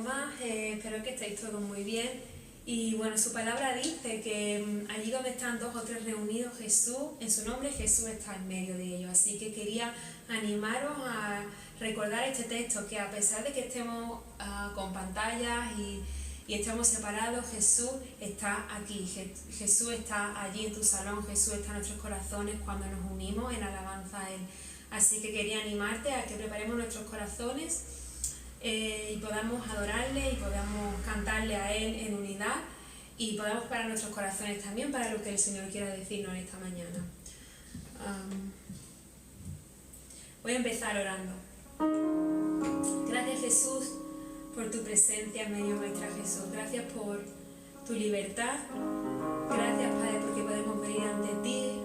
más, espero que estéis todos muy bien. Y bueno, su palabra dice que allí donde están 2 o 3 reunidos, Jesús, en su nombre Jesús está en medio de ellos. Así que quería animaros a recordar este texto, que a pesar de que estemos con pantallas y estemos separados, Jesús está aquí, Jesús está allí en tu salón, Jesús está en nuestros corazones cuando nos unimos en alabanza a Él. Así que quería animarte a que preparemos nuestros corazones y podamos adorarle y podamos cantarle a Él en unidad y podamos preparar nuestros corazones también para lo que el Señor quiera decirnos en esta mañana. Voy a empezar orando. Gracias, Jesús, por tu presencia en medio nuestra, Jesús. Gracias por tu libertad. Gracias, Padre, porque podemos venir ante ti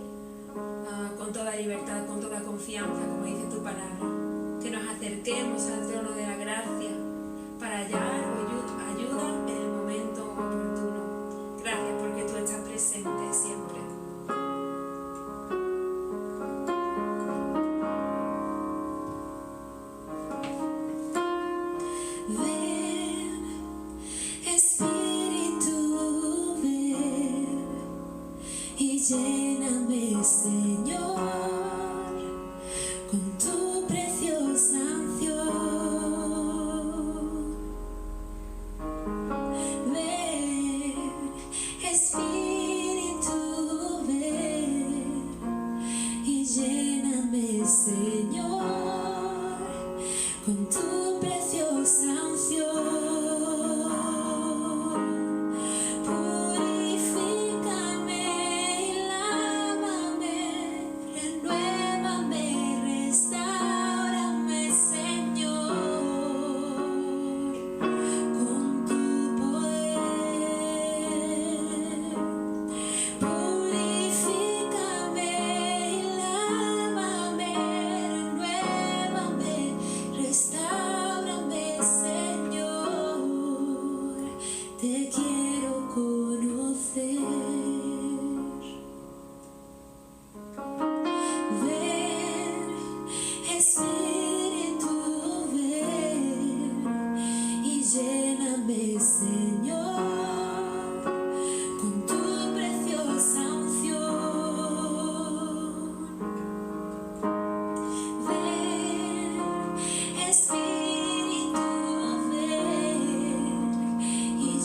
con toda libertad, con toda confianza, como dice tu palabra. Que nos acerquemos al trono de la gracia para hallar ayuda en el momento oportuno. Gracias porque tú estás presente siempre. Lléname, Señor, con tu preciosa unción. Ven, Espíritu, ven y lléname, Señor, con tu preciosa unción. Te quiero conocer. Ven, Espíritu, ven y lléname, Señor, con tu preciosa unción. Ven, Espíritu,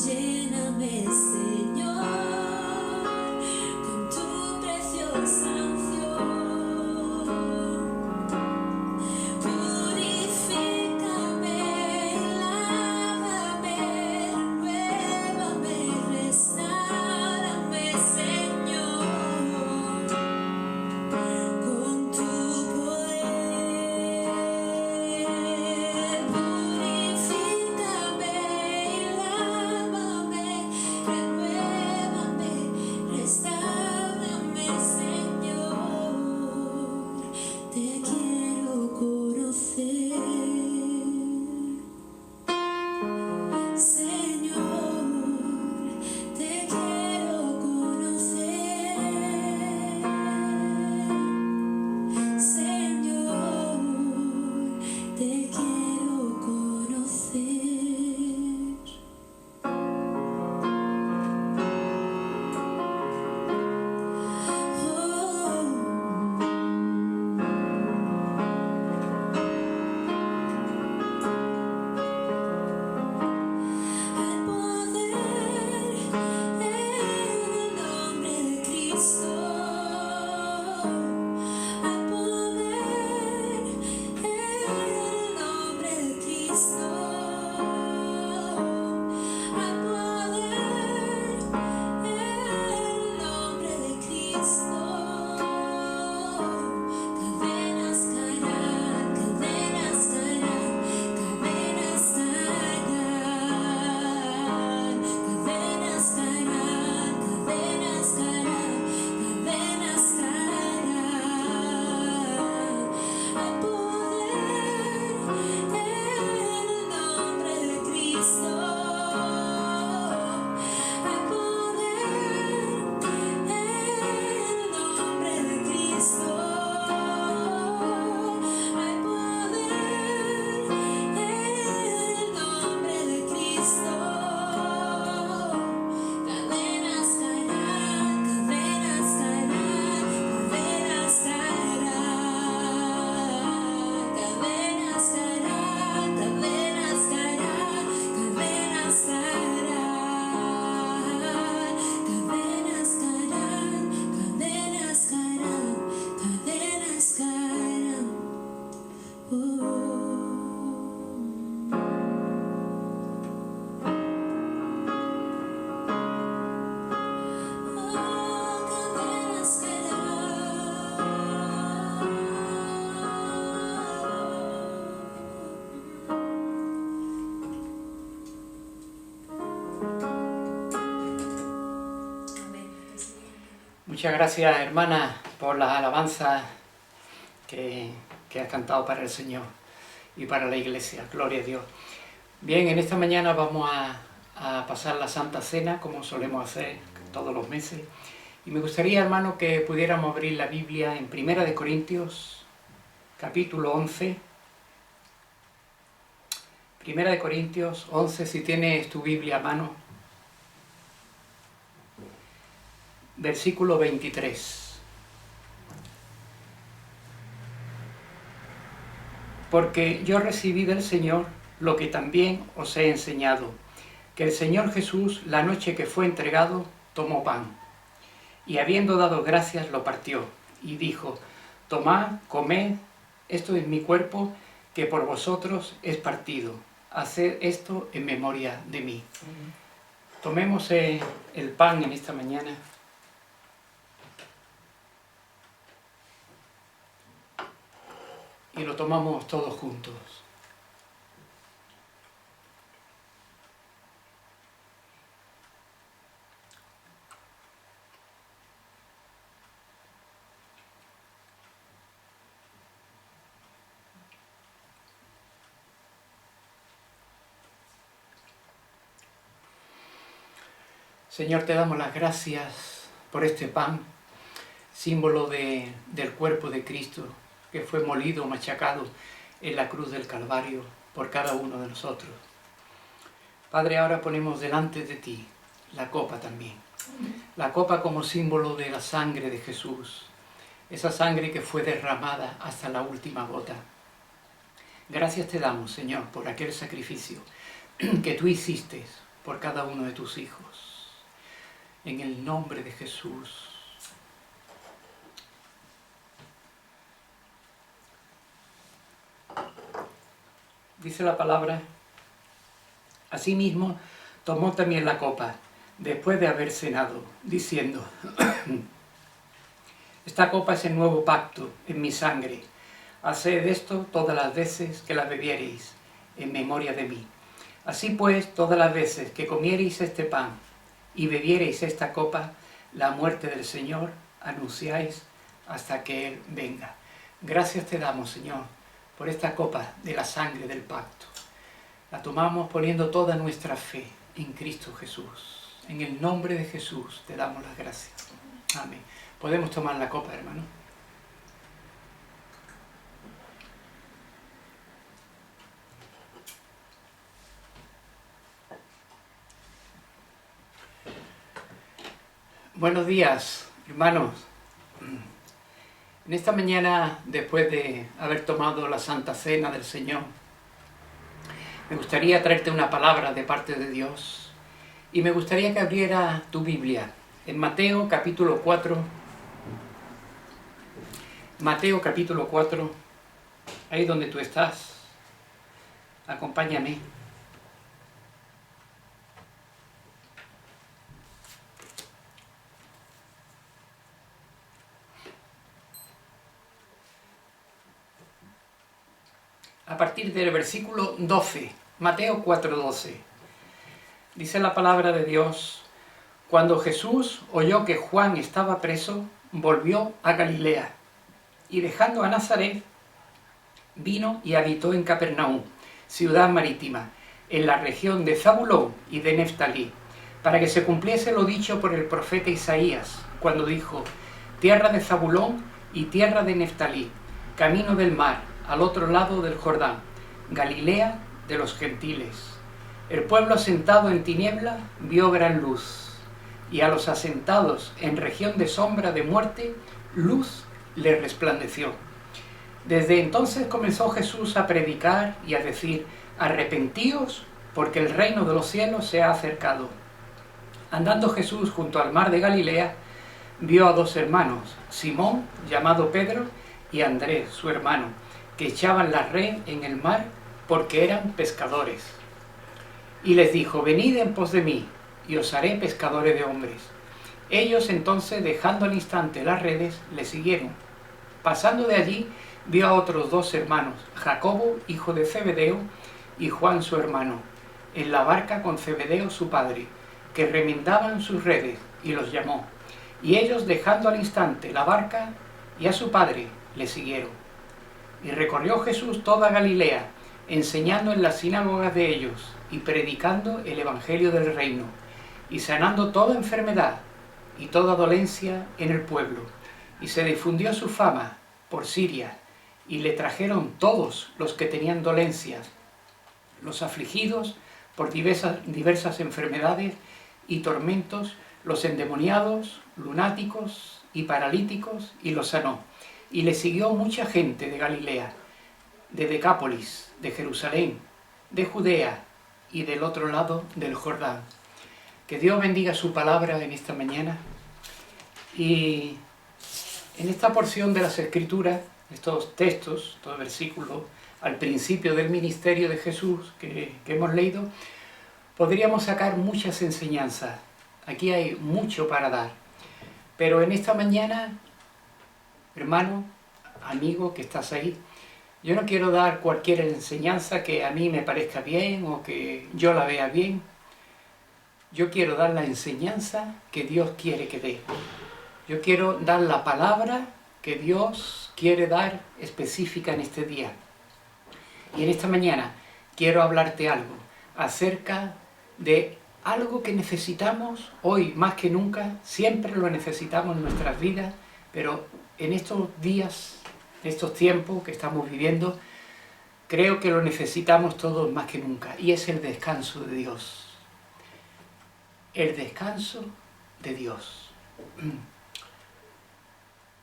lléname, Señor, con tu preciosa unción. Purifícame, lávame, Muchas gracias, hermana, por las alabanzas que has cantado para el Señor y para la Iglesia. Gloria a Dios. Bien, en esta mañana vamos a pasar la Santa Cena, como solemos hacer todos los meses. Y me gustaría, hermano, que pudiéramos abrir la Biblia en 1 de Corintios, capítulo 11. 1 de Corintios 11, si tienes tu Biblia a mano. Versículo 23. Porque yo recibí del Señor lo que también os he enseñado, que el Señor Jesús, la noche que fue entregado, tomó pan, y habiendo dado gracias lo partió, y dijo: tomad, comed, esto es mi cuerpo, que por vosotros es partido. Haced esto en memoria de mí. Tomemos el pan en esta mañana. Y lo tomamos todos juntos. Señor, te damos las gracias por este pan, símbolo del cuerpo de Cristo, que fue molido, machacado en la cruz del Calvario por cada uno de nosotros. Padre, ahora ponemos delante de ti la copa también. La copa como símbolo de la sangre de Jesús, esa sangre que fue derramada hasta la última gota. Gracias te damos, Señor, por aquel sacrificio que tú hiciste por cada uno de tus hijos. En el nombre de Jesús. Dice la palabra: asimismo tomó también la copa, después de haber cenado, diciendo: esta copa es el nuevo pacto en mi sangre. Haced esto todas las veces que la bebiereis, en memoria de mí. Así pues, todas las veces que comiereis este pan y bebiereis esta copa, la muerte del Señor anunciáis hasta que Él venga. Gracias te damos, Señor, por esta copa de la sangre del pacto. La tomamos poniendo toda nuestra fe en Cristo Jesús. En el nombre de Jesús te damos las gracias. Amén. Podemos tomar la copa, hermano. Buenos días, hermanos. En esta mañana, después de haber tomado la Santa Cena del Señor, me gustaría traerte una palabra de parte de Dios, y me gustaría que abriera tu Biblia en Mateo capítulo 4. Mateo capítulo 4, ahí donde tú estás, acompáñame. A partir del versículo 12, Mateo 4:12. Dice la palabra de Dios: cuando Jesús oyó que Juan estaba preso, volvió a Galilea, y dejando a Nazaret, vino y habitó en Capernaum, ciudad marítima, en la región de Zabulón y de Neftalí, para que se cumpliese lo dicho por el profeta Isaías, cuando dijo: tierra de Zabulón y tierra de Neftalí, camino del mar, al otro lado del Jordán, Galilea de los gentiles. El pueblo asentado en tiniebla vio gran luz, y a los asentados en región de sombra de muerte, luz les resplandeció. Desde entonces comenzó Jesús a predicar y a decir: arrepentíos, porque el reino de los cielos se ha acercado. Andando Jesús junto al mar de Galilea, vio a dos hermanos, Simón, llamado Pedro, y Andrés, su hermano, que echaban la red en el mar porque eran pescadores. Y les dijo: venid en pos de mí, y os haré pescadores de hombres. Ellos entonces, dejando al instante las redes, le siguieron. Pasando de allí, vio a otros dos hermanos, Jacobo, hijo de Zebedeo, y Juan su hermano, en la barca con Zebedeo su padre, que remendaban sus redes, y los llamó. Y ellos, dejando al instante la barca y a su padre, le siguieron. Y recorrió Jesús toda Galilea, enseñando en las sinagogas de ellos y predicando el evangelio del reino, y sanando toda enfermedad y toda dolencia en el pueblo. Y se difundió su fama por Siria, y le trajeron todos los que tenían dolencias, los afligidos por diversas enfermedades y tormentos, los endemoniados, lunáticos y paralíticos, y los sanó. Y le siguió mucha gente de Galilea, de Decápolis, de Jerusalén, de Judea y del otro lado del Jordán. Que Dios bendiga su palabra en esta mañana. Y en esta porción de las Escrituras, estos textos, estos versículos, al principio del ministerio de Jesús que hemos leído, podríamos sacar muchas enseñanzas. Aquí hay mucho para dar. Pero en esta mañana, hermano, amigo que estás ahí, yo no quiero dar cualquier enseñanza que a mí me parezca bien o que yo la vea bien. Yo quiero dar la enseñanza que Dios quiere que dé. Yo quiero dar la palabra que Dios quiere dar específica en este día. Y en esta mañana quiero hablarte algo acerca de algo que necesitamos hoy más que nunca. Siempre lo necesitamos en nuestras vidas, pero en estos días, en estos tiempos que estamos viviendo, creo que lo necesitamos todos más que nunca, y es el descanso de Dios. El descanso de Dios.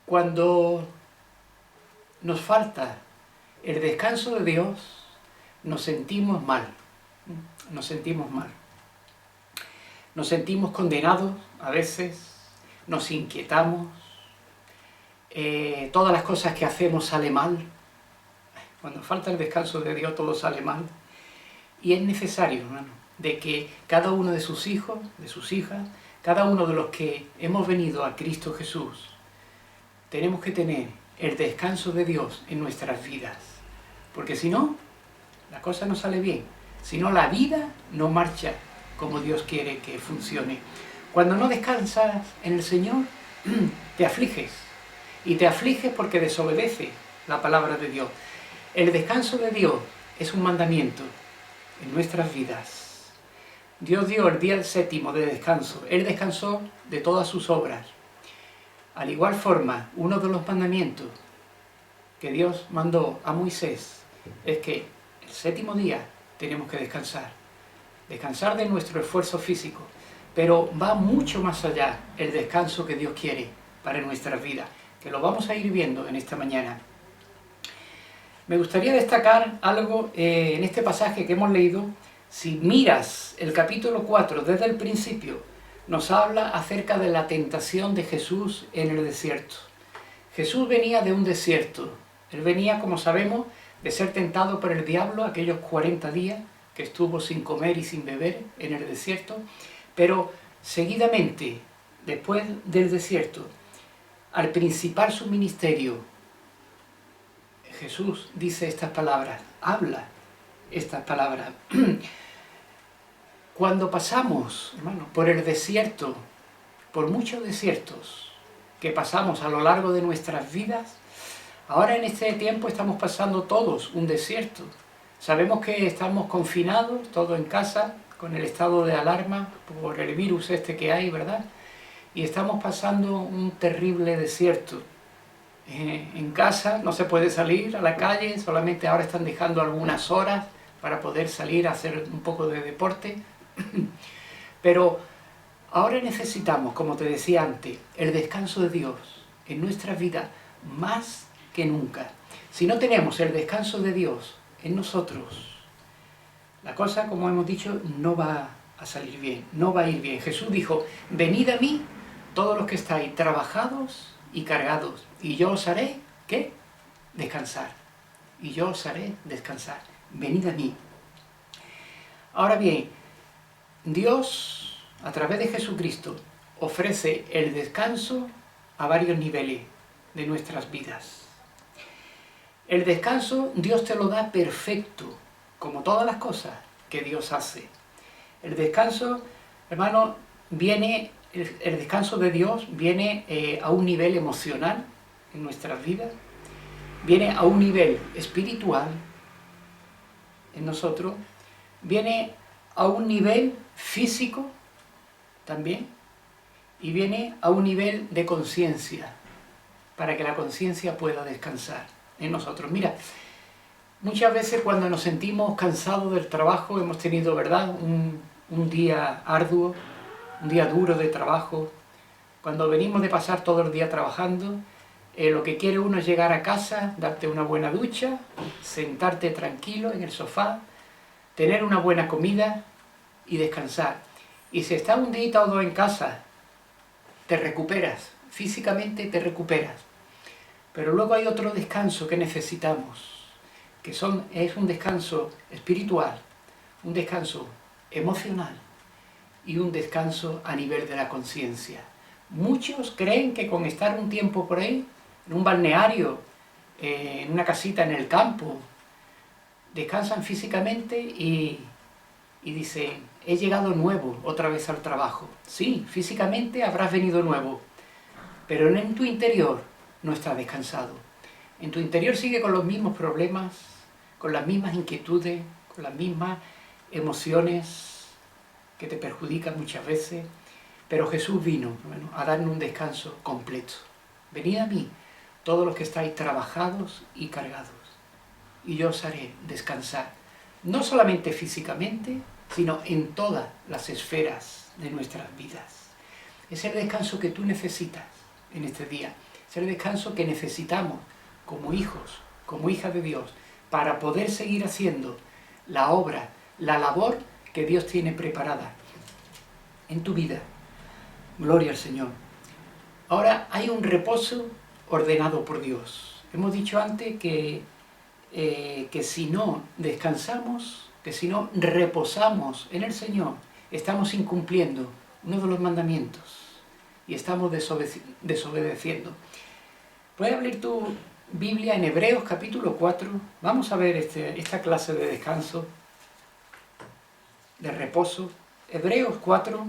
Cuando nos falta el descanso de Dios, nos sentimos mal. Nos sentimos mal. Nos sentimos condenados a veces, nos inquietamos, todas las cosas que hacemos salen mal. Cuando falta el descanso de Dios todo sale mal. Y es necesario, hermano, de que cada uno de sus hijos, de sus hijas, cada uno de los que hemos venido a Cristo Jesús, tenemos que tener el descanso de Dios en nuestras vidas. Porque si no, la cosa no sale bien. Si no, la vida no marcha como Dios quiere que funcione. Cuando no descansas en el Señor, te afliges. Y te afliges porque desobedeces la palabra de Dios. El descanso de Dios es un mandamiento en nuestras vidas. Dios dio el día séptimo de descanso. Él descansó de todas sus obras. Al igual forma, uno de los mandamientos que Dios mandó a Moisés es que el séptimo día tenemos que descansar. Descansar de nuestro esfuerzo físico. Pero va mucho más allá el descanso que Dios quiere para nuestras vidas, que lo vamos a ir viendo en esta mañana. Me gustaría destacar algo en este pasaje que hemos leído. Si miras el capítulo 4 desde el principio, nos habla acerca de la tentación de Jesús en el desierto. Jesús venía de un desierto. Él venía, como sabemos, de ser tentado por el diablo aquellos 40 días que estuvo sin comer y sin beber en el desierto. Pero seguidamente, después del desierto, al principar su ministerio, Jesús dice estas palabras, habla estas palabras. Cuando pasamos, hermano, por el desierto, por muchos desiertos que pasamos a lo largo de nuestras vidas, ahora en este tiempo estamos pasando todos un desierto. Sabemos que estamos confinados, todos en casa, con el estado de alarma por el virus este que hay, ¿verdad? Y estamos pasando un terrible desierto. En casa no se puede salir a la calle, solamente ahora están dejando algunas horas para poder salir a hacer un poco de deporte. Pero ahora necesitamos, como te decía antes, el descanso de Dios en nuestra vida más que nunca. Si no tenemos el descanso de Dios en nosotros, la cosa, como hemos dicho, no va a salir bien, no va a ir bien. Jesús dijo, venid a mí todos los que estáis trabajados y cargados, y yo os haré, ¿qué? Descansar. Y yo os haré descansar. Venid a mí. Ahora bien, Dios, a través de Jesucristo, ofrece el descanso a varios niveles de nuestras vidas. El descanso Dios te lo da perfecto, como todas las cosas que Dios hace. El descanso, hermano, viene el descanso de Dios viene a un nivel emocional en nuestras vidas, viene a un nivel espiritual en nosotros, viene a un nivel físico también, y viene a un nivel de conciencia, para que la conciencia pueda descansar en nosotros. Mira, muchas veces cuando nos sentimos cansados del trabajo, hemos tenido, ¿verdad?, un día arduo, un día duro de trabajo. Cuando venimos de pasar todo el día trabajando, lo que quiere uno es llegar a casa, darte una buena ducha, sentarte tranquilo en el sofá, tener una buena comida y descansar. Y si estás un día o dos en casa, te recuperas, físicamente te recuperas. Pero luego hay otro descanso que necesitamos, que es un descanso espiritual, un descanso emocional y un descanso a nivel de la conciencia. Muchos creen que con estar un tiempo por ahí, en un balneario, en una casita en el campo, descansan físicamente y dicen, he llegado nuevo otra vez al trabajo. Sí, físicamente habrás venido nuevo, pero en tu interior no estás descansado. En tu interior sigue con los mismos problemas, con las mismas inquietudes, con las mismas emociones que te perjudican muchas veces, pero Jesús vino, bueno, a darnos un descanso completo. Venid a mí, todos los que estáis trabajados y cargados, y yo os haré descansar, no solamente físicamente, sino en todas las esferas de nuestras vidas. Es el descanso que tú necesitas en este día, es el descanso que necesitamos como hijos, como hijas de Dios, para poder seguir haciendo la obra, la labor que Dios tiene preparada en tu vida. Gloria al Señor. Ahora hay un reposo ordenado por Dios. Hemos dicho antes que si no descansamos, que si no reposamos en el Señor, estamos incumpliendo uno de los mandamientos y estamos desobedeciendo. ¿Puedes abrir tu Biblia en Hebreos capítulo 4? Vamos a ver esta clase de descanso, de reposo. Hebreos 4.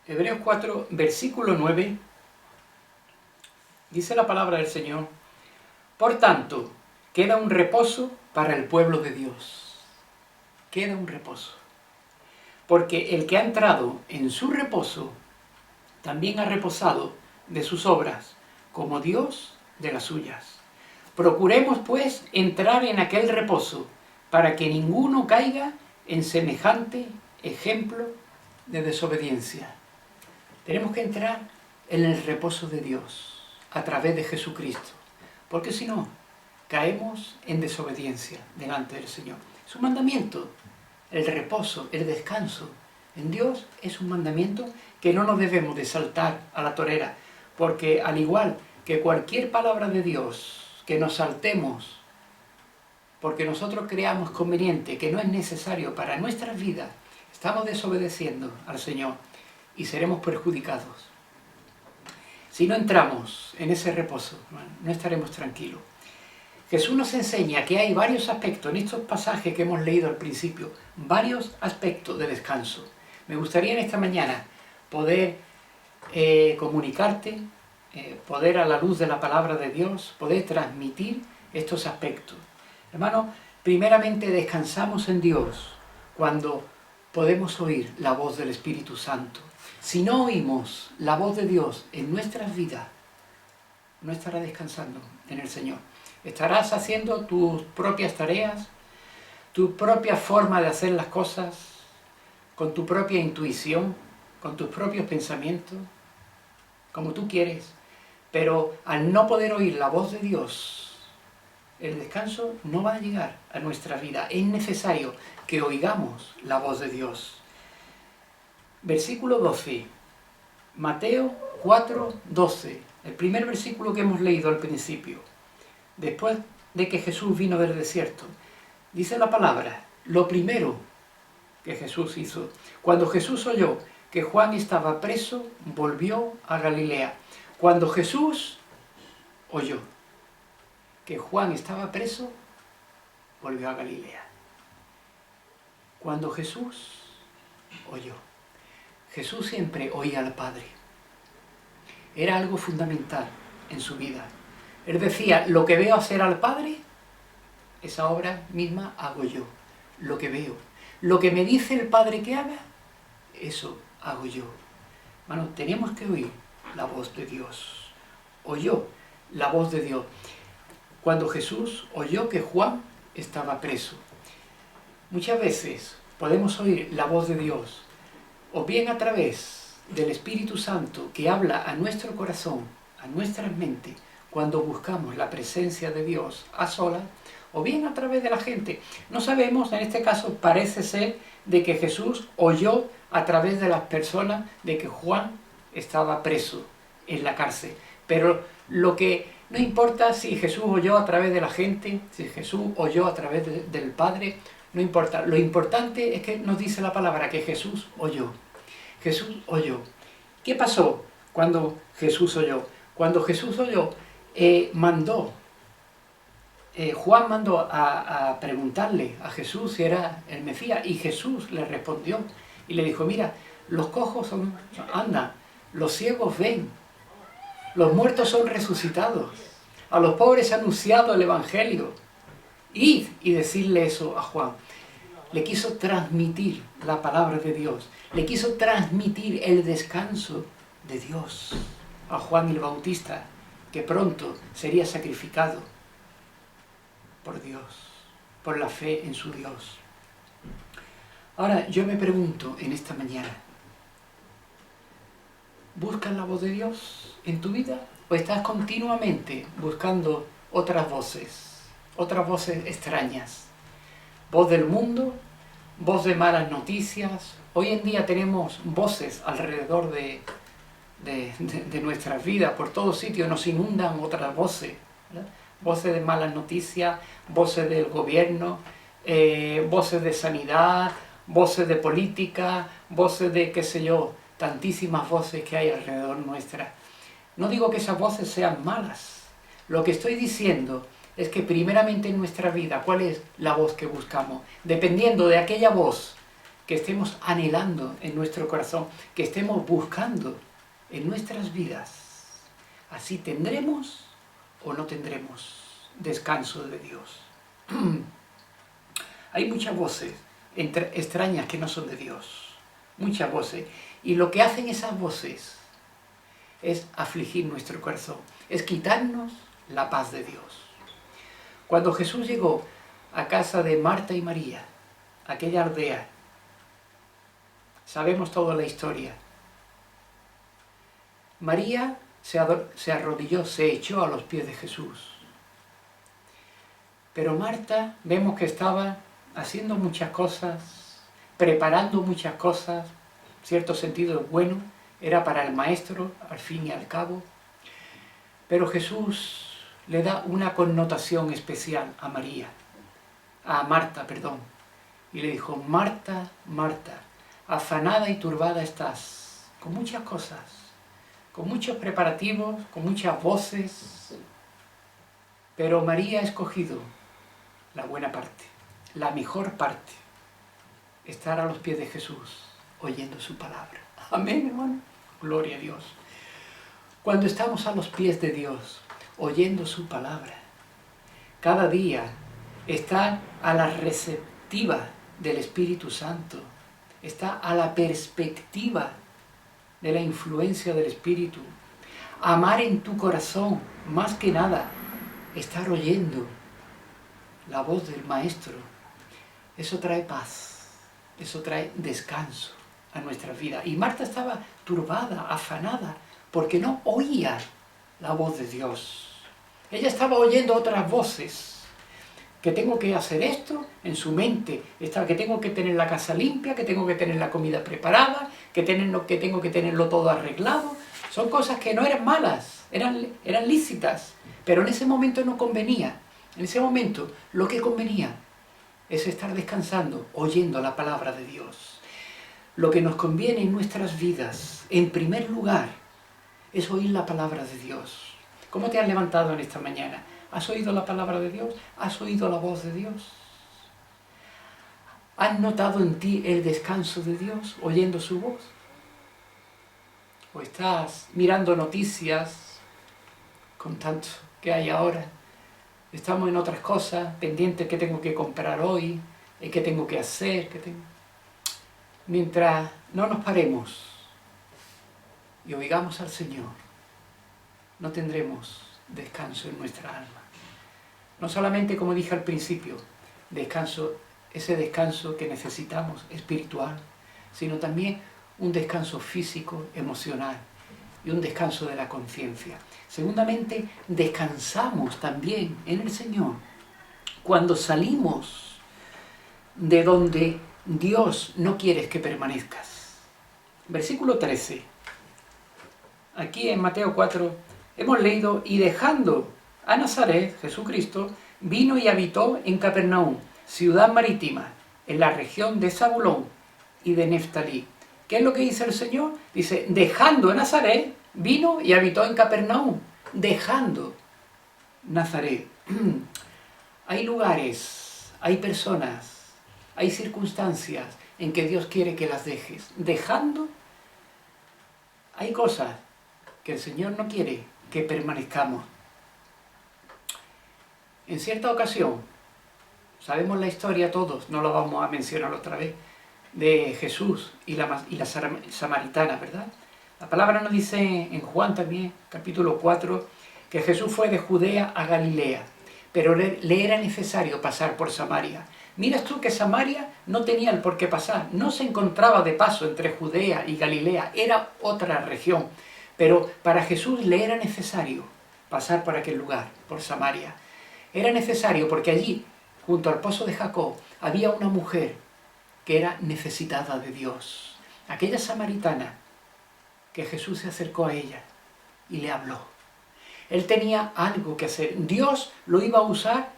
Hebreos 4, versículo 9, dice la palabra del Señor: por tanto, queda un reposo para el pueblo de Dios. Queda un reposo. Porque el que ha entrado en su reposo, también ha reposado de sus obras, como Dios de las suyas. Procuremos, pues, entrar en aquel reposo, para que ninguno caiga en semejante ejemplo de desobediencia. Tenemos que entrar en el reposo de Dios a través de Jesucristo, porque si no, caemos en desobediencia delante del Señor. Es un mandamiento, el reposo, el descanso en Dios es un mandamiento que no nos debemos de saltar a la torera, porque al igual que cualquier palabra de Dios que nos saltemos, porque nosotros creamos conveniente que no es necesario para nuestras vidas, estamos desobedeciendo al Señor y seremos perjudicados. Si no entramos en ese reposo, no estaremos tranquilos. Jesús nos enseña que hay varios aspectos en estos pasajes que hemos leído al principio, varios aspectos de descanso. Me gustaría en esta mañana poder comunicarte, poder a la luz de la palabra de Dios, poder transmitir estos aspectos. Hermano, primeramente descansamos en Dios cuando podemos oír la voz del Espíritu Santo. Si no oímos la voz de Dios en nuestras vidas, no estarás descansando en el Señor. Estarás haciendo tus propias tareas, tu propia forma de hacer las cosas, con tu propia intuición, con tus propios pensamientos, como tú quieres. Pero al no poder oír la voz de Dios, el descanso no va a llegar a nuestra vida. Es necesario que oigamos la voz de Dios. Versículo 12, Mateo 4, 12, el primer versículo que hemos leído al principio. Después de que Jesús vino del desierto, dice la palabra, lo primero que Jesús hizo, cuando Jesús oyó que Juan estaba preso, volvió a Galilea. Cuando Jesús oyó que Juan estaba preso, volvió a Galilea. Cuando Jesús oyó, Jesús siempre oía al Padre. Era algo fundamental en su vida. Él decía, lo que veo hacer al Padre, esa obra misma hago yo. Lo que veo. Lo que me dice el Padre que haga, eso hago yo. Bueno, tenemos que oír la voz de Dios. Oyó la voz de Dios. Cuando Jesús oyó que Juan estaba preso. Muchas veces podemos oír la voz de Dios, o bien a través del Espíritu Santo que habla a nuestro corazón, a nuestra mente, cuando buscamos la presencia de Dios a solas, o bien a través de la gente. No sabemos, en este caso parece ser de que Jesús oyó a través de las personas de que Juan estaba preso en la cárcel. Pero lo que no importa si Jesús oyó a través de la gente, si Jesús oyó a través del Padre, no importa. Lo importante es que nos dice la palabra que Jesús oyó. Jesús oyó. ¿Qué pasó cuando Jesús oyó? Cuando Jesús oyó, Juan mandó a preguntarle a Jesús si era el Mesías, y Jesús le respondió y le dijo, mira, los cojos andan, los ciegos ven, los muertos son resucitados, a los pobres ha anunciado el Evangelio. Id y decirle eso a Juan. Le quiso transmitir la palabra de Dios, le quiso transmitir el descanso de Dios a Juan el Bautista, que pronto sería sacrificado por Dios, por la fe en su Dios. Ahora yo me pregunto en esta mañana, ¿buscas la voz de Dios en tu vida? ¿O estás continuamente buscando otras voces extrañas? Voz del mundo, voz de malas noticias. Hoy en día tenemos voces alrededor de nuestras vidas, por todos sitios nos inundan otras voces, ¿verdad? Voces de malas noticias, voces del gobierno, voces de sanidad, voces de política, voces de qué sé yo, tantísimas voces que hay alrededor nuestra. No digo que esas voces sean malas, lo que estoy diciendo es que primeramente en nuestra vida, ¿cuál es la voz que buscamos? Dependiendo de aquella voz que estemos anhelando en nuestro corazón, que estemos buscando en nuestras vidas, así tendremos o no tendremos descanso de Dios. Hay muchas voces extrañas que no son de Dios, muchas voces, y lo que hacen esas voces es afligir nuestro corazón, es quitarnos la paz de Dios. Cuando Jesús llegó a casa de Marta y María, aquella aldea, sabemos toda la historia. María se arrodilló, se echó a los pies de Jesús. Pero Marta, vemos que estaba haciendo muchas cosas, preparando muchas cosas, en cierto sentido bueno, era para el maestro, al fin y al cabo. Pero Jesús le da una connotación especial a Marta, y le dijo, Marta, Marta, afanada y turbada estás, con muchas cosas, con muchos preparativos, con muchas voces, pero María ha escogido la buena parte, la mejor parte, estar a los pies de Jesús, oyendo su palabra. Amén, hermano. Gloria a Dios. Cuando estamos a los pies de Dios, oyendo su palabra, cada día está a la receptiva del Espíritu Santo, está a la perspectiva de la influencia del Espíritu. Amar en tu corazón, más que nada, estar oyendo la voz del Maestro, eso trae paz, eso trae descanso a nuestra vida. Y Marta estaba turbada, afanada, porque no oía la voz de Dios. Ella estaba oyendo otras voces, que tengo que hacer esto en su mente, que tengo que tener la casa limpia, que tengo que tener la comida preparada, que tengo que tenerlo todo arreglado. Son cosas que no eran malas, eran lícitas, pero en ese momento no convenía. En ese momento lo que convenía es estar descansando, oyendo la palabra de Dios. Lo que nos conviene en nuestras vidas, en primer lugar, es oír la palabra de Dios. ¿Cómo te has levantado en esta mañana? ¿Has oído la palabra de Dios? ¿Has oído la voz de Dios? ¿Has notado en ti el descanso de Dios oyendo su voz? ¿O estás mirando noticias con tanto que hay ahora? Estamos en otras cosas, pendientes que tengo que comprar hoy, qué tengo que hacer. Mientras no nos paremos y oigamos al Señor, no tendremos descanso en nuestra alma. No solamente, como dije al principio, descanso, ese descanso que necesitamos espiritual, sino también un descanso físico, emocional y un descanso de la conciencia. Segundamente, descansamos también en el Señor cuando salimos de donde Dios no quiere que permanezcas. Versículo 13. Aquí en Mateo 4 hemos leído: y dejando a Nazaret, Jesucristo, vino y habitó en Capernaum, ciudad marítima, en la región de Zabulón y de Neftalí. ¿Qué es lo que dice el Señor? Dice, dejando a Nazaret, vino y habitó en Capernaum. Dejando Nazaret. Hay lugares, hay personas, hay circunstancias en que Dios quiere que las dejes. Dejando, hay cosas que el Señor no quiere que permanezcamos. En cierta ocasión, sabemos la historia todos, no la vamos a mencionar otra vez, de Jesús y la samaritana, ¿verdad? La palabra nos dice en Juan también, capítulo 4, que Jesús fue de Judea a Galilea, pero le era necesario pasar por Samaria. Miras tú que Samaria no tenía el por qué pasar, no se encontraba de paso entre Judea y Galilea, era otra región, pero para Jesús le era necesario pasar por aquel lugar, por Samaria. Era necesario porque allí, junto al pozo de Jacob, había una mujer que era necesitada de Dios. Aquella samaritana que Jesús se acercó a ella y le habló. Él tenía algo que hacer. Dios lo iba a usar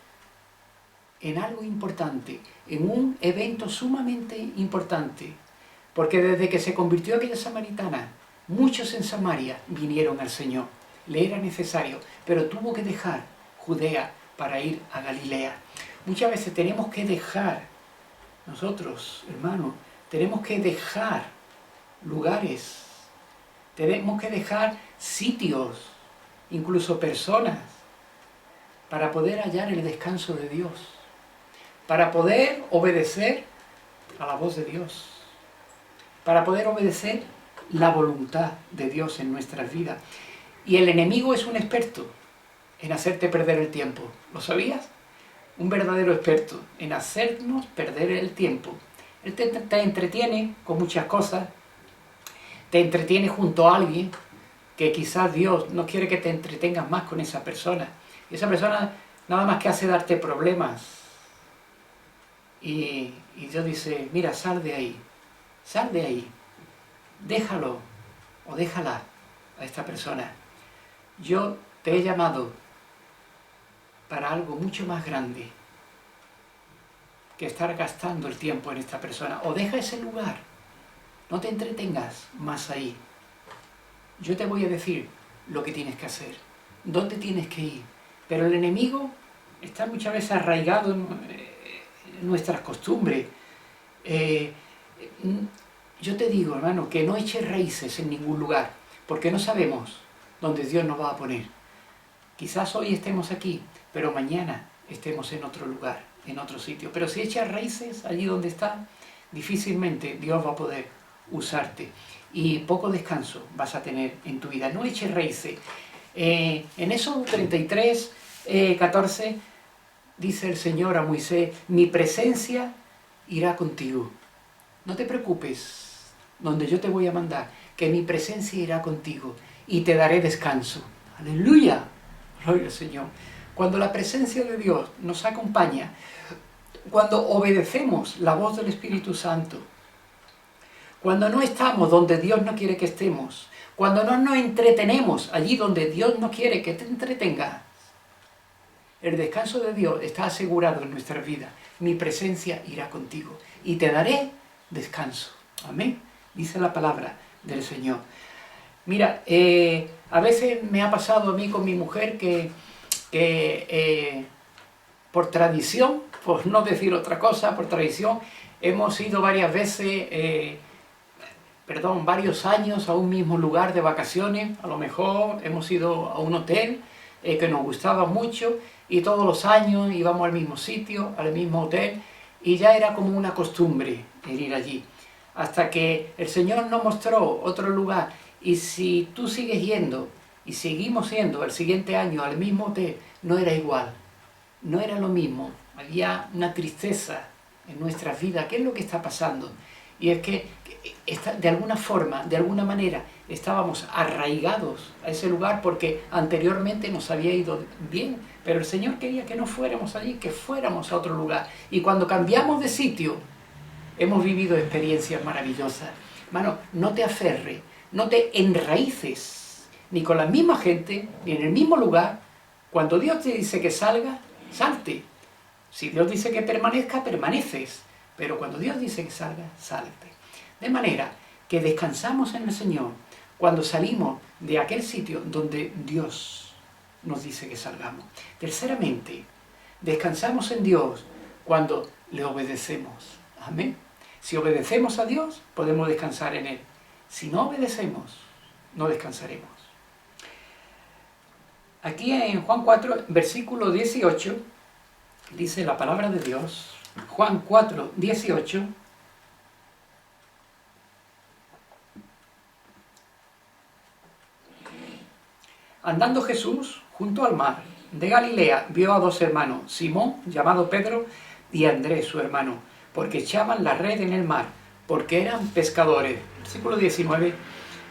en algo importante, en un evento sumamente importante. Porque desde que se convirtió aquella samaritana, muchos en Samaria vinieron al Señor. Le era necesario, pero tuvo que dejar Judea para ir a Galilea. Muchas veces tenemos que dejar, nosotros, hermanos, tenemos que dejar lugares, tenemos que dejar sitios, incluso personas, para poder hallar el descanso de Dios, para poder obedecer a la voz de Dios, para poder obedecer la voluntad de Dios en nuestras vidas. Y el enemigo es un experto en hacerte perder el tiempo. ¿Lo sabías? Un verdadero experto en hacernos perder el tiempo. Él te entretiene con muchas cosas, te entretiene junto a alguien que quizás Dios no quiere que te entretengas más con esa persona. Y esa persona nada más que hace darte problemas. Y Dios dice, mira, sal de ahí, déjalo o déjala a esta persona. Yo te he llamado para algo mucho más grande que estar gastando el tiempo en esta persona. O deja ese lugar, no te entretengas más ahí. Yo te voy a decir lo que tienes que hacer, dónde tienes que ir. Pero el enemigo está muchas veces arraigado en nuestras costumbres. Yo te digo, hermano, que no eches raíces en ningún lugar, porque no sabemos dónde Dios nos va a poner. Quizás hoy estemos aquí, pero mañana estemos en otro lugar, en otro sitio. Pero si echas raíces allí donde estás, difícilmente Dios va a poder usarte. Y poco descanso vas a tener en tu vida. No eches raíces. En Éxodo 33, 14, dice el Señor a Moisés, mi presencia irá contigo. No te preocupes, donde yo te voy a mandar, que mi presencia irá contigo y te daré descanso. ¡Aleluya! Gloria al Señor. Cuando la presencia de Dios nos acompaña, cuando obedecemos la voz del Espíritu Santo, cuando no estamos donde Dios no quiere que estemos, cuando no nos entretenemos allí donde Dios no quiere que te entretengas, el descanso de Dios está asegurado en nuestra vida. Mi presencia irá contigo y te daré descanso. Amén. Dice la palabra del Señor. Mira, a veces me ha pasado a mí con mi mujer que por tradición, por no decir otra cosa, por tradición, hemos ido varias veces, varios años a un mismo lugar de vacaciones. A lo mejor hemos ido a un hotel que nos gustaba mucho y todos los años íbamos al mismo sitio, al mismo hotel, y ya era como una costumbre el ir allí. Hasta que el Señor nos mostró otro lugar, y si tú sigues yendo, y seguimos yendo el siguiente año al mismo hotel, no era igual, no era lo mismo, había una tristeza en nuestras vidas. ¿Qué es lo que está pasando? Y es que de alguna forma, de alguna manera, estábamos arraigados a ese lugar porque anteriormente nos había ido bien, pero el Señor quería que no fuéramos allí, que fuéramos a otro lugar. Y cuando cambiamos de sitio, hemos vivido experiencias maravillosas. Hermano, no te aferres, no te enraíces, ni con la misma gente, ni en el mismo lugar. Cuando Dios te dice que salga, salte. Si Dios dice que permanezca, permaneces. Pero cuando Dios dice que salga, salte. De manera que descansamos en el Señor cuando salimos de aquel sitio donde Dios nos dice que salgamos. Terceramente, descansamos en Dios cuando le obedecemos. Amén. Si obedecemos a Dios, podemos descansar en Él. Si no obedecemos, no descansaremos. Aquí en Juan 4, versículo 18, dice la palabra de Dios. Juan 4, 18. Andando Jesús junto al mar de Galilea, vio a dos hermanos, Simón, llamado Pedro, y Andrés, su hermano, porque echaban la red en el mar, porque eran pescadores. Versículo 19.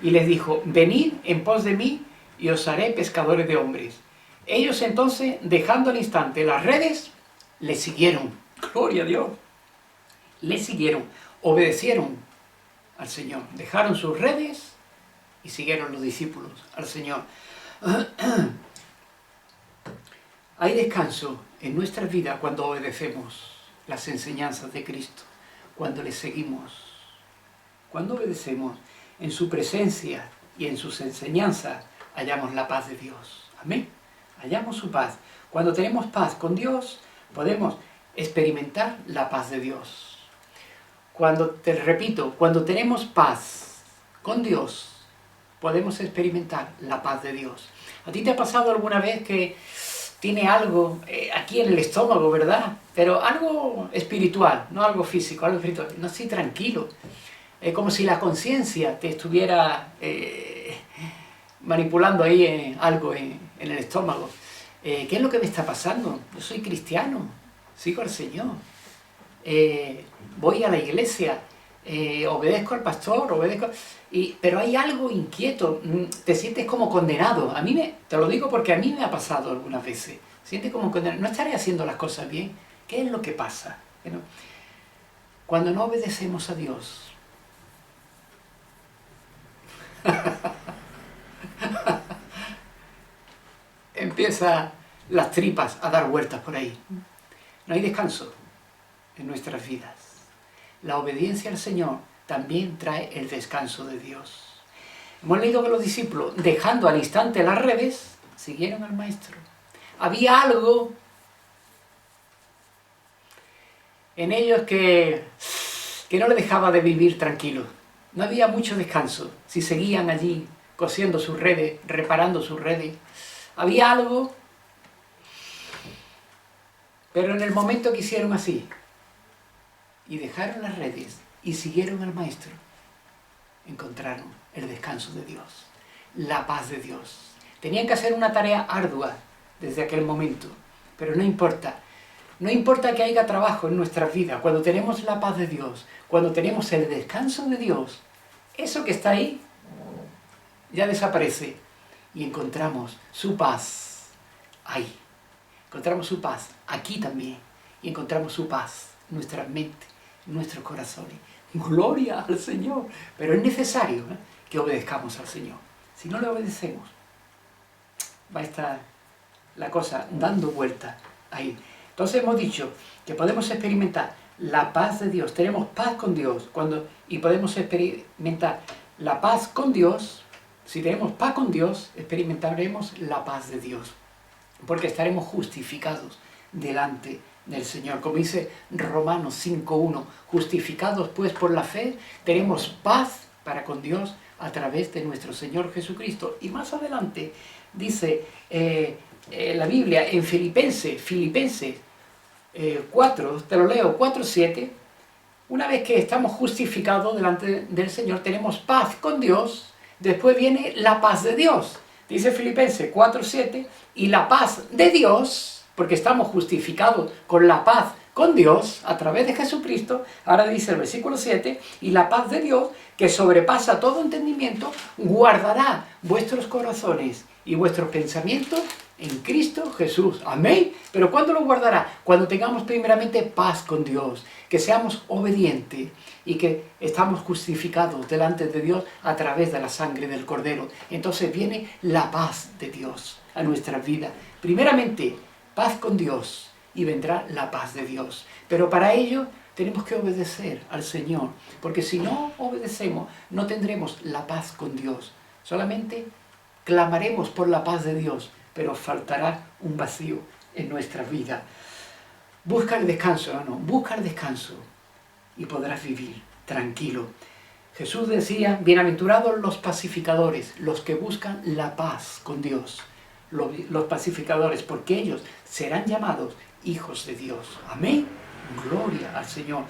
Y les dijo: venid en pos de mí, y os haré pescadores de hombres. Ellos entonces, dejando al instante las redes, le siguieron. Gloria a Dios. Le siguieron, obedecieron al Señor, dejaron sus redes y siguieron los discípulos al Señor. Hay descanso en nuestras vidas cuando obedecemos las enseñanzas de Cristo, cuando le seguimos, cuando obedecemos. En su presencia y en sus enseñanzas hallamos la paz de Dios. Amén. Hallamos su paz. Cuando tenemos paz con Dios, podemos experimentar la paz de Dios. Te repito, cuando tenemos paz con Dios, podemos experimentar la paz de Dios. ¿A ti te ha pasado alguna vez que tiene algo aquí en el estómago, verdad? Pero algo espiritual, no algo físico, algo espiritual. No, así tranquilo. Como si la conciencia te estuviera manipulando ahí algo en el estómago. ¿Qué es lo que me está pasando? Yo soy cristiano, sigo al Señor, voy a la iglesia, obedezco al pastor, pero hay algo inquieto, te sientes como condenado. Te lo digo porque a mí me ha pasado algunas veces. Sientes como condenado, no estaré haciendo las cosas bien. ¿Qué es lo que pasa? Cuando no obedecemos a Dios, empieza las tripas a dar vueltas por ahí. No hay descanso en nuestras vidas. La obediencia al Señor también trae el descanso de Dios. Hemos leído que los discípulos, dejando al instante las redes, siguieron al Maestro. Había algo en ellos que no le dejaba de vivir tranquilo. No había mucho descanso si seguían allí cosiendo sus redes, reparando sus redes. Había algo, pero en el momento que hicieron así y dejaron las redes y siguieron al Maestro, encontraron el descanso de Dios, la paz de Dios. Tenían que hacer una tarea ardua desde aquel momento, pero no importa. No importa que haya trabajo en nuestras vidas, cuando tenemos la paz de Dios, cuando tenemos el descanso de Dios, eso que está ahí ya desaparece y encontramos su paz ahí. Encontramos su paz aquí también y encontramos su paz en nuestras mentes, en nuestros corazones. Gloria al Señor. Pero es necesario que obedezcamos al Señor. Si no le obedecemos, va a estar la cosa dando vuelta ahí. Entonces hemos dicho que podemos experimentar la paz de Dios. Tenemos paz con Dios y podemos experimentar la paz con Dios Si tenemos paz con Dios, experimentaremos la paz de Dios, porque estaremos justificados delante del Señor. Como dice Romanos 5:1, justificados pues por la fe, tenemos paz para con Dios a través de nuestro Señor Jesucristo. Y más adelante dice la Biblia en Filipenses 4, te lo leo, 4:7, una vez que estamos justificados delante del Señor, tenemos paz con Dios, después viene la paz de Dios. Dice Filipenses 4:7, y la paz de Dios, porque estamos justificados con la paz con Dios a través de Jesucristo, ahora dice el versículo 7, y la paz de Dios, que sobrepasa todo entendimiento, guardará vuestros corazones y vuestros pensamientos en Cristo Jesús. Amén. Pero ¿cuándo lo guardará? Cuando tengamos primeramente paz con Dios, que seamos obedientes y que estamos justificados delante de Dios a través de la sangre del Cordero. Entonces viene la paz de Dios a nuestra vida. Primeramente, paz con Dios y vendrá la paz de Dios. Pero para ello tenemos que obedecer al Señor, porque si no obedecemos no tendremos la paz con Dios. Solamente clamaremos por la paz de Dios, pero faltará un vacío en nuestra vida. Busca el descanso, hermano, busca el descanso y podrás vivir tranquilo. Jesús decía, bienaventurados los pacificadores, los que buscan la paz con Dios. Los pacificadores, porque ellos serán llamados hijos de Dios. Amén. Gloria al Señor.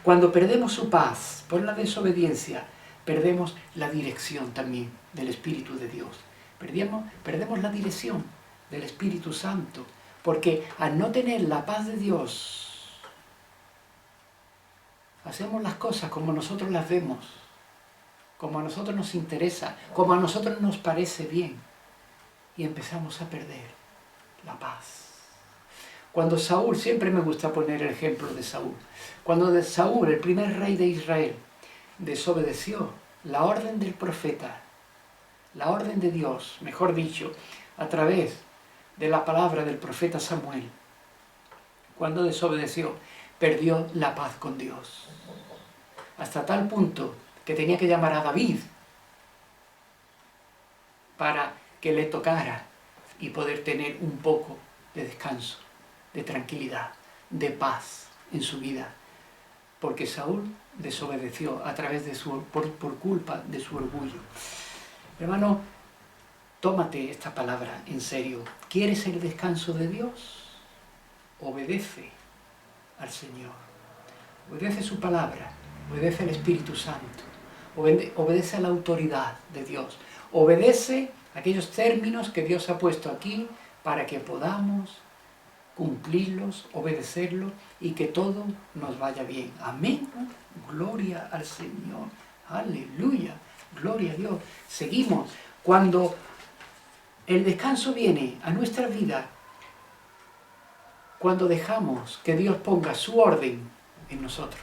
Cuando perdemos su paz por la desobediencia, perdemos la dirección también del Espíritu de Dios. Perdemos la dirección del Espíritu Santo, porque al no tener la paz de Dios, hacemos las cosas como nosotros las vemos, como a nosotros nos interesa, como a nosotros nos parece bien, y empezamos a perder la paz. Cuando Saúl, siempre me gusta poner el ejemplo de Saúl, cuando Saúl, el primer rey de Israel, desobedeció la orden del profeta, la orden de Dios, mejor dicho, a través de la palabra del profeta Samuel, cuando desobedeció, perdió la paz con Dios. Hasta tal punto que tenía que llamar a David para que le tocara y poder tener un poco de descanso, de tranquilidad, de paz en su vida. Porque Saúl desobedeció a través de por culpa de su orgullo. Hermano, tómate esta palabra en serio. ¿Quieres el descanso de Dios? Obedece al Señor. Obedece su palabra. Obedece al Espíritu Santo. Obedece a la autoridad de Dios. Obedece aquellos términos que Dios ha puesto aquí para que podamos cumplirlos, obedecerlos y que todo nos vaya bien. Amén. Gloria al Señor. Aleluya. Gloria a Dios. Seguimos. Cuando el descanso viene a nuestra vida, cuando dejamos que Dios ponga su orden en nosotros.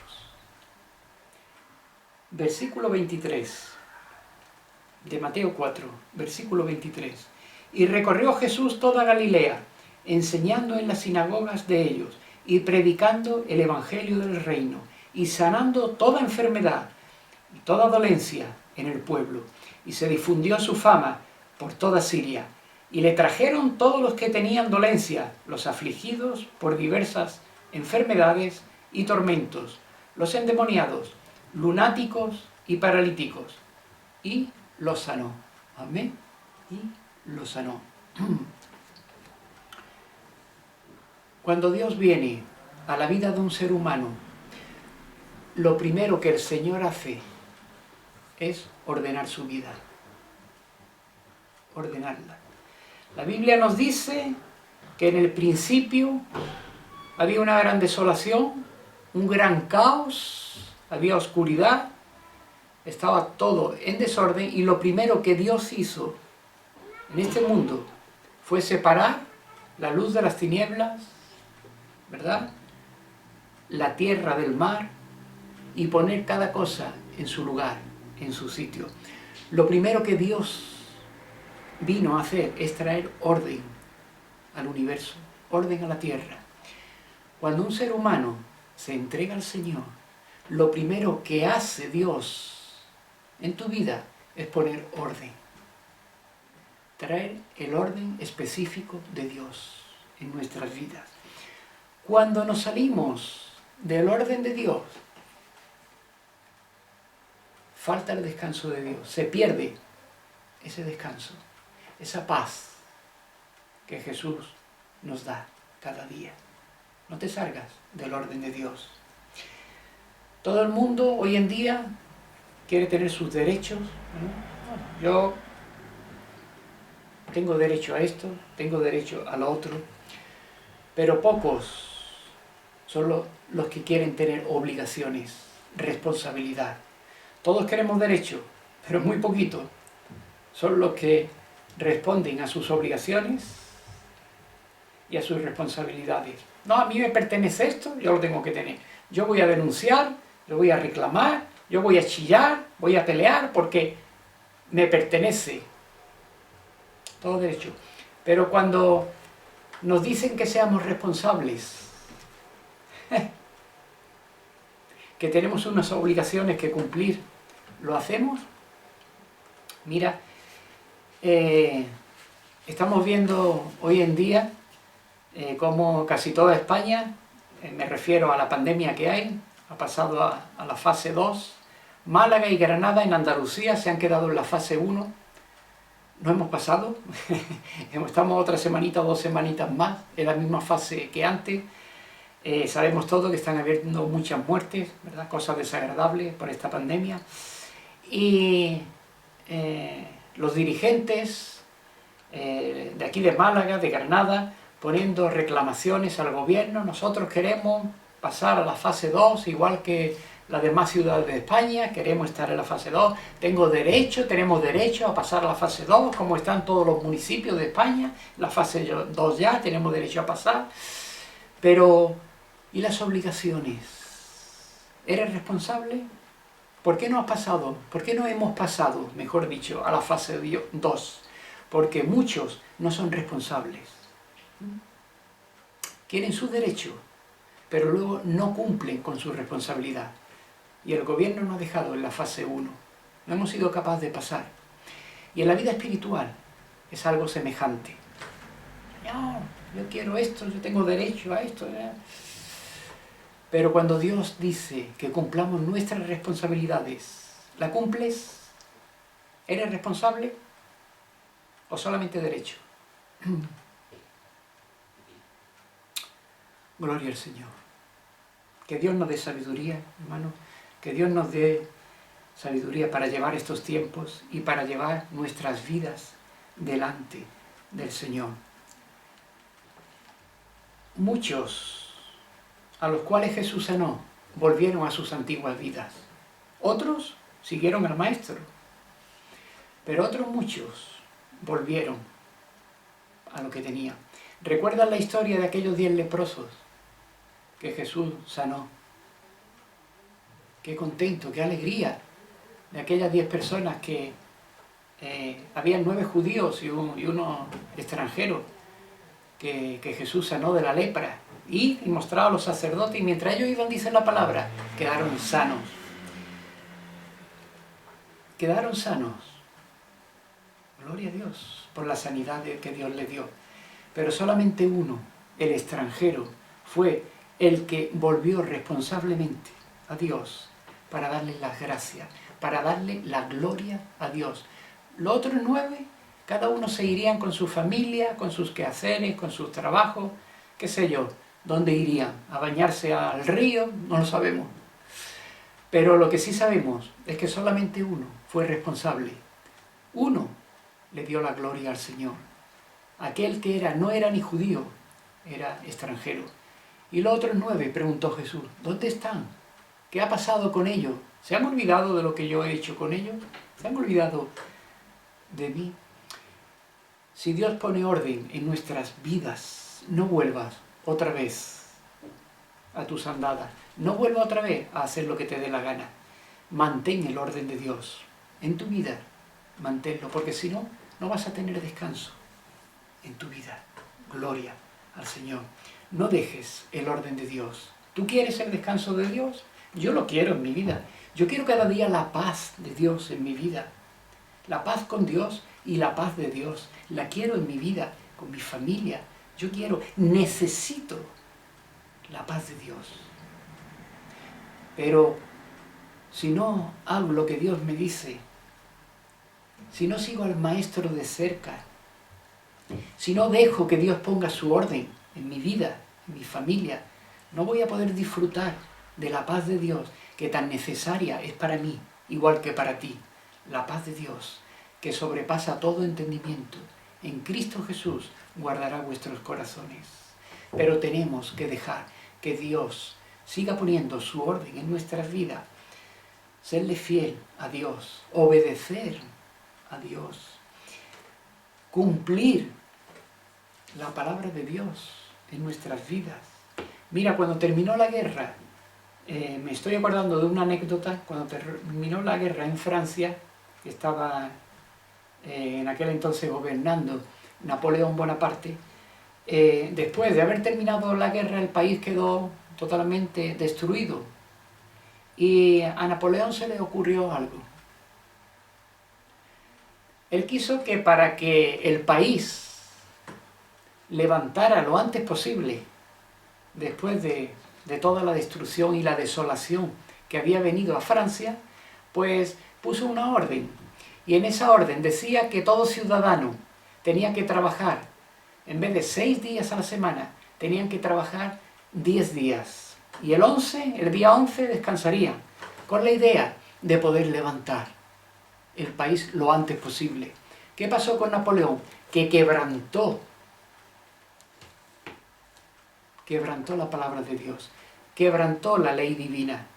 Versículo 23 de Mateo 4, versículo 23. Y recorrió Jesús toda Galilea, enseñando en las sinagogas de ellos, y predicando el evangelio del reino, y sanando toda enfermedad y toda dolencia en el pueblo. Y se difundió su fama por toda Siria. Y le trajeron todos los que tenían dolencia, los afligidos por diversas enfermedades y tormentos, los endemoniados, lunáticos y paralíticos, y los sanó. Amén. Y los sanó. Cuando Dios viene a la vida de un ser humano, lo primero que el Señor hace es ordenar su vida. Ordenarla. La Biblia nos dice que en el principio había una gran desolación, un gran caos, había oscuridad, estaba todo en desorden, y lo primero que Dios hizo en este mundo fue separar la luz de las tinieblas, ¿verdad? La tierra del mar, y poner cada cosa en su lugar, en su sitio. Lo primero que Dios vino a hacer es traer orden al universo, orden a la tierra. Cuando un ser humano se entrega al Señor, lo primero que hace Dios en tu vida es poner orden. traer el orden específico de Dios en nuestras vidas. Cuando nos salimos del orden de Dios, falta el descanso de Dios, se pierde ese descanso, esa paz que Jesús nos da cada día. No te salgas del orden de Dios. Todo el mundo hoy en día quiere tener sus derechos, ¿no? Yo tengo derecho a esto, tengo derecho a lo otro, pero pocos son los que quieren tener obligaciones, responsabilidad. Todos queremos derecho, pero muy poquitos son los que responden a sus obligaciones y a sus responsabilidades. No, a mí me pertenece esto, yo lo tengo que tener. Yo voy a denunciar, yo voy a reclamar, yo voy a chillar, voy a pelear porque me pertenece. Todo derecho. Pero cuando nos dicen que seamos responsables, que tenemos unas obligaciones que cumplir, ¿lo hacemos? Mira, estamos viendo hoy en día cómo casi toda España, me refiero a la pandemia que hay, ha pasado a la fase 2. Málaga y Granada en Andalucía se han quedado en la fase 1. No hemos pasado, estamos otra semanita o 2 semanitas más en la misma fase que antes. Sabemos todos que están habiendo muchas muertes, ¿verdad? Cosas desagradables por esta pandemia. Y los dirigentes de aquí de Málaga, de Granada, poniendo reclamaciones al gobierno. Nosotros queremos pasar a la fase 2, igual que las demás ciudades de España, queremos estar en la fase 2, tenemos derecho a pasar a la fase 2, como están todos los municipios de España, la fase 2 ya, tenemos derecho a pasar. Pero, ¿y las obligaciones? ¿Eres responsable? ¿Por qué no has pasado? ¿Por qué no hemos pasado, mejor dicho, a la fase 2? Porque muchos no son responsables. Quieren su derecho, pero luego no cumplen con su responsabilidad. Y el gobierno nos ha dejado en la fase 1. No hemos sido capaces de pasar. Y en la vida espiritual es algo semejante. No, yo quiero esto, yo tengo derecho a esto. Pero cuando Dios dice que cumplamos nuestras responsabilidades, ¿la cumples? ¿Eres responsable? ¿O solamente derecho? Gloria al Señor. Que Dios nos dé sabiduría, hermano. Que Dios nos dé sabiduría para llevar estos tiempos y para llevar nuestras vidas delante del Señor. Muchos a los cuales Jesús sanó volvieron a sus antiguas vidas. Otros siguieron al Maestro. Pero otros muchos volvieron a lo que tenían. ¿Recuerdan la historia de aquellos 10 leprosos que Jesús sanó? Qué contento, qué alegría de aquellas 10 personas que habían 9 judíos y uno extranjero que Jesús sanó de la lepra y mostraba a los sacerdotes, y mientras ellos iban, dice la palabra, quedaron sanos. Quedaron sanos. Gloria a Dios por la sanidad que Dios le dio. Pero solamente uno, el extranjero, fue el que volvió responsablemente a Dios para darle las gracias, para darle la gloria a Dios. Los otros 9, cada uno se irían con su familia, con sus quehaceres, con sus trabajos, qué sé yo. ¿Dónde irían? ¿A bañarse al río? No lo sabemos. Pero lo que sí sabemos es que solamente uno fue responsable. Uno le dio la gloria al Señor. Aquel que no era ni judío, era extranjero. Y los otros 9, preguntó Jesús, ¿dónde están? ¿Qué ha pasado con ellos? ¿Se han olvidado de lo que yo he hecho con ellos? ¿Se han olvidado de mí? Si Dios pone orden en nuestras vidas, no vuelvas otra vez a tus andadas. No vuelvas otra vez a hacer lo que te dé la gana. Mantén el orden de Dios en tu vida. Manténlo, porque si no, no vas a tener descanso en tu vida. Gloria al Señor. No dejes el orden de Dios. ¿Tú quieres el descanso de Dios? Yo lo quiero en mi vida. Yo quiero cada día la paz de Dios en mi vida. La paz con Dios y la paz de Dios. La quiero en mi vida, con mi familia. Yo necesito la paz de Dios. Pero si no hago lo que Dios me dice, si no sigo al Maestro de cerca, si no dejo que Dios ponga su orden en mi vida, en mi familia, no voy a poder disfrutar de la paz de Dios, que tan necesaria es para mí, igual que para ti. La paz de Dios, que sobrepasa todo entendimiento, en Cristo Jesús guardará vuestros corazones. Pero tenemos que dejar que Dios siga poniendo su orden en nuestras vidas, serle fiel a Dios, obedecer a Dios, cumplir la palabra de Dios en nuestras vidas. Mira, cuando terminó la guerra, me estoy acordando de una anécdota. Cuando terminó la guerra en Francia, que estaba en aquel entonces gobernando Napoleón Bonaparte, después de haber terminado la guerra, el país quedó totalmente destruido. Y a Napoleón se le ocurrió algo. Él quiso que para que el país levantara lo antes posible, después de toda la destrucción y la desolación que había venido a Francia, pues puso una orden. Y en esa orden decía que todo ciudadano tenía que trabajar, en vez de 6 días a la semana, tenían que trabajar 10 días. Y el día 11 descansarían, con la idea de poder levantar el país lo antes posible. ¿Qué pasó con Napoleón? Que quebrantó la palabra de Dios, quebrantó la ley divina.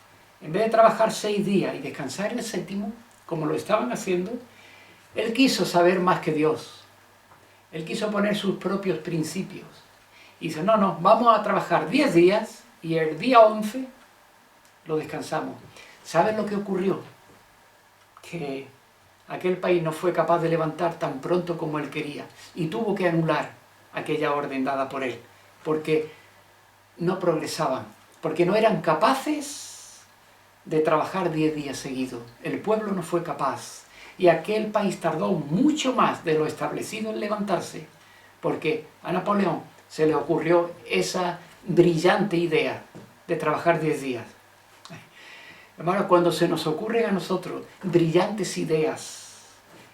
En vez de trabajar 6 días y descansar el 7º, como lo estaban haciendo, él quiso saber más que Dios. Él quiso poner sus propios principios. Y dice, no, vamos a trabajar 10 días y el día 11 lo descansamos. ¿Saben lo que ocurrió? Que aquel país no fue capaz de levantar tan pronto como él quería y tuvo que anular aquella orden dada por él, porque no progresaban, porque no eran capaces de trabajar 10 días seguidos. El pueblo no fue capaz y aquel país tardó mucho más de lo establecido en levantarse, porque a Napoleón se le ocurrió esa brillante idea de trabajar 10 días. Hermano, cuando se nos ocurren a nosotros brillantes ideas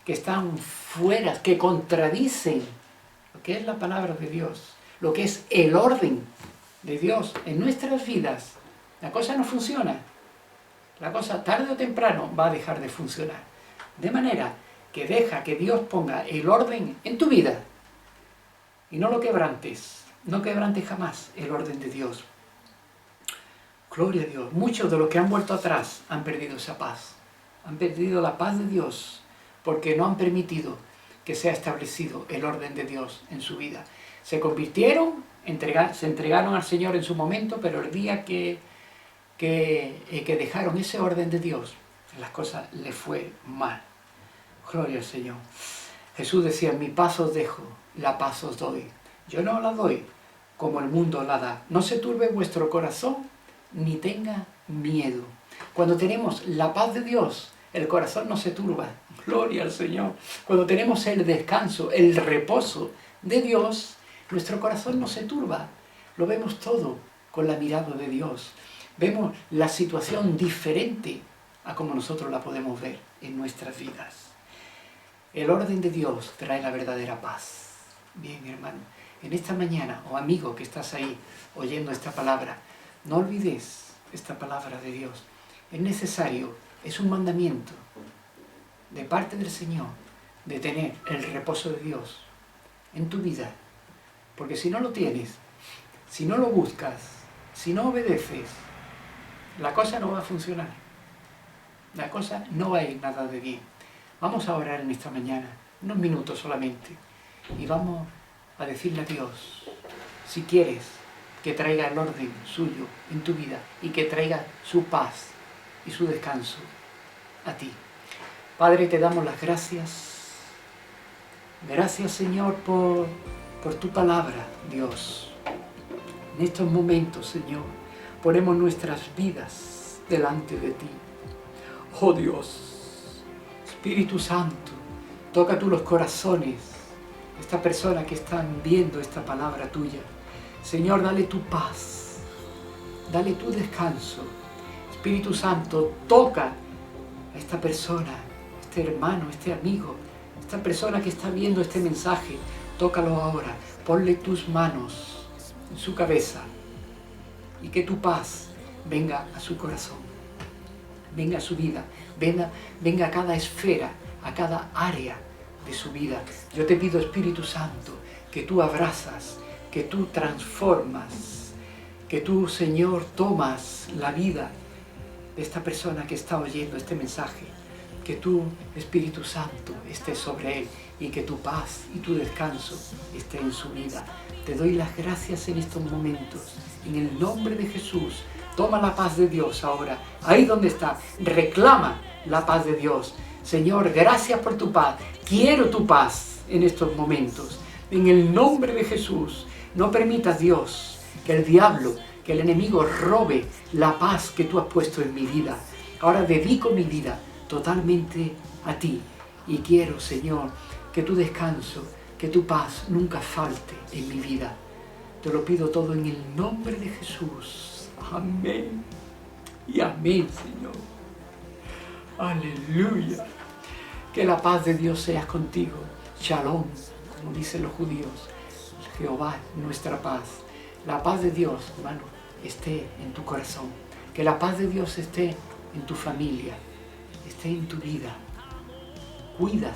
que están fuera, que contradicen lo que es la palabra de Dios, lo que es el orden de Dios en nuestras vidas, la cosa no funciona. La cosa tarde o temprano va a dejar de funcionar. De manera que deja que Dios ponga el orden en tu vida y no lo quebrantes. No quebrantes jamás el orden de Dios. Gloria a Dios. Muchos de los que han vuelto atrás han perdido esa paz. Han perdido la paz de Dios porque no han permitido que sea establecido el orden de Dios en su vida. Se convirtieron, se entregaron al Señor en su momento, pero el día que dejaron ese orden de Dios, las cosas les fue mal. Gloria al Señor. Jesús decía, mi paz os dejo, la paz os doy. Yo no la doy como el mundo la da. No se turbe vuestro corazón, ni tenga miedo. Cuando tenemos la paz de Dios, el corazón no se turba. Gloria al Señor. Cuando tenemos el descanso, el reposo de Dios, nuestro corazón no se turba. Lo vemos todo con la mirada de Dios. Vemos la situación diferente a como nosotros la podemos ver en nuestras vidas. El orden de Dios trae la verdadera paz. Bien, hermano, en esta mañana, o amigo que estás ahí oyendo esta palabra, no olvides esta palabra de Dios. Es necesario, es un mandamiento de parte del Señor de tener el reposo de Dios en tu vida. Porque si no lo tienes, si no lo buscas, si no obedeces, la cosa no va a funcionar. La cosa no va a ir nada de bien. Vamos a orar en esta mañana, unos minutos solamente, y vamos a decirle a Dios, si quieres que traiga el orden suyo en tu vida y que traiga su paz y su descanso a ti. Padre, te damos las gracias. Gracias, Señor, por tu palabra, Dios. En estos momentos, Señor, ponemos nuestras vidas delante de ti. Oh Dios, Espíritu Santo, Toca tú los corazones de esta persona que están viendo esta palabra tuya. Señor, dale tu paz, dale tu descanso. Espíritu Santo, toca a esta persona, este hermano, este amigo, esta persona que está viendo este mensaje. Tócalo ahora, ponle tus manos en su cabeza y que tu paz venga a su corazón, venga a su vida, venga a cada esfera, a cada área de su vida. Yo te pido, Espíritu Santo, que tú abrazas, que tú transformas, que tú, Señor, tomas la vida de esta persona que está oyendo este mensaje, que tú, Espíritu Santo, estés sobre él y que tu paz y tu descanso esté en su vida. Te doy las gracias en estos momentos, en el nombre de Jesús. Toma la paz de Dios ahora, ahí donde está, reclama la paz de Dios. Señor, gracias por tu paz, quiero tu paz en estos momentos. En el nombre de Jesús, no permitas, Dios, que el diablo, que el enemigo robe la paz que tú has puesto en mi vida. Ahora dedico mi vida totalmente a ti y quiero, Señor, que tu descanso, que tu paz nunca falte en mi vida. Te lo pido todo en el nombre de Jesús. Amén y amén, Señor. Aleluya. Que la paz de Dios sea contigo. Shalom, como dicen los judíos. Jehová, nuestra paz. La paz de Dios, hermano, esté en tu corazón. Que la paz de Dios esté en tu familia, esté en tu vida. Cuida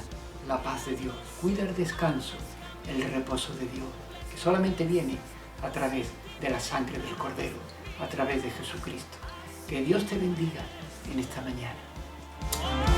la paz de Dios, cuida el descanso, el reposo de Dios, que solamente viene a través de la sangre del Cordero, a través de Jesucristo. Que Dios te bendiga en esta mañana. Amén.